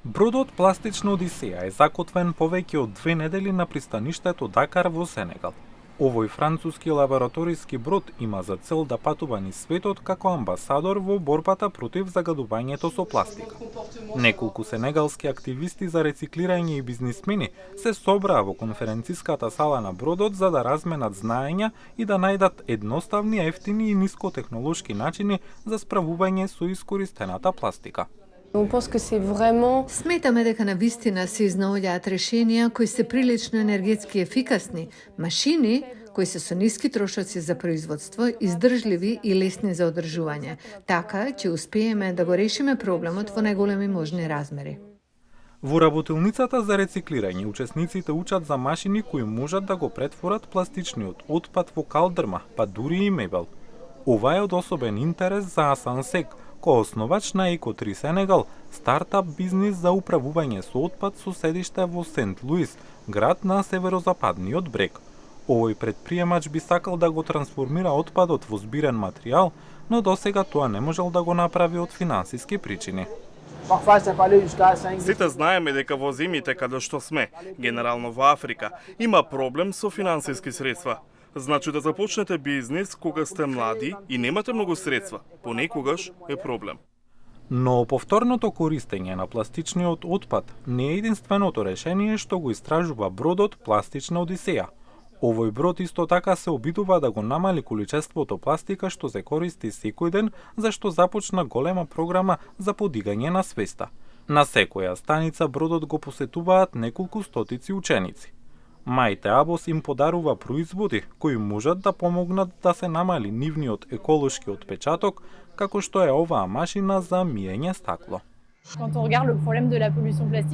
Бродот Пластична Одисеја е закотвен повеќе од 2 недели на пристаништето Дакар во Сенегал. Овој француски лабораториски брод има за цел да патува низ светот како амбасадор во борбата против загадувањето со пластика. Неколку сенегалски активисти за рециклирање и бизнисмени се собраа во конференциската сала на бродот за да разменат знаења и да најдат едноставни, ефтини и нискотехнолошки начини за справување со искористената пластика. Сметаме дека навистина се изнаоѓаат решенија кои се прилично енергетски ефикасни, машини кои се со ниски трошоци за производство, издржливи и лесни за одржување, така ќе успееме да го решиме проблемот во најголеми можни размери. Во работилницата за рециклирање учесниците учат за машини кои можат да го претворат пластичниот отпад во калдрма, па дури и мебел. Ова е од особен интерес за Асансек, коосновач на Еко3 Сенегал, стартап бизнис за управување со отпад со седиште во Сент Луис, град на северозападниот брег. Овој предприемач би сакал да го трансформира отпадот во збирен материјал, но досега тоа не можел да го направи од финансиски причини. Сите знаеме дека во земјите каде што сме, генерално во Африка, има проблем со финансиски средства. Значи да започнете бизнис кога сте млади и немате многу средства, понекогаш е проблем. Но повторното користење на пластичниот отпад не е единственото решение што го истражува бродот Пластична Одисеја. Овој брод исто така се обидува да го намали количеството пластика што се користи секој ден, зашто започна голема програма за подигање на свеста. На секоја станица бродот го посетуваат неколку стотици ученици. Мајте Абос им подарува производи кои можат да помогнат да се намали нивниот еколошки отпечаток, како што е оваа машина за миење стакло.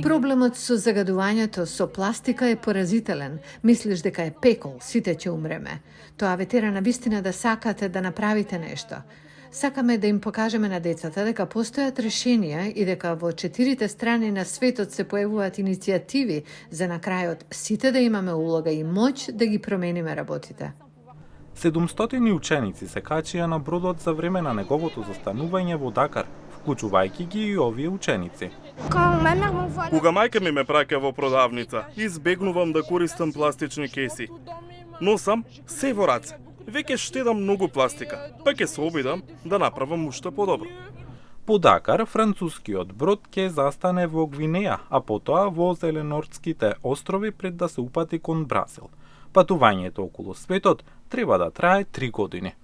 Проблемот со загадувањето со пластика е поразителен. Мислиш дека е пекол, сите ќе умреме. Тоа ве тера навистина да сакате да направите нешто. Сакаме да им покажеме на децата дека постојат решенија и дека во 4 страни на светот се појавуваат иницијативи за на крајот сите да имаме улога и моќ да ги промениме работите. 700 ученици се качија на бродот за време на неговото застанување во Дакар, вклучувајќи ги и овие ученици. Кога мајка ми ме праќа во продавница, избегнувам да користам пластични кейси. Носам се во раце. Веќе штедам многу пластика, па ќе се обидам да направам уште подобро. По Дакар, францускиот брод ќе застане во Гвинеја, а потоа во Зеленортските острови пред да се упати кон Бразил. Патувањето околу светот треба да трае 3 години.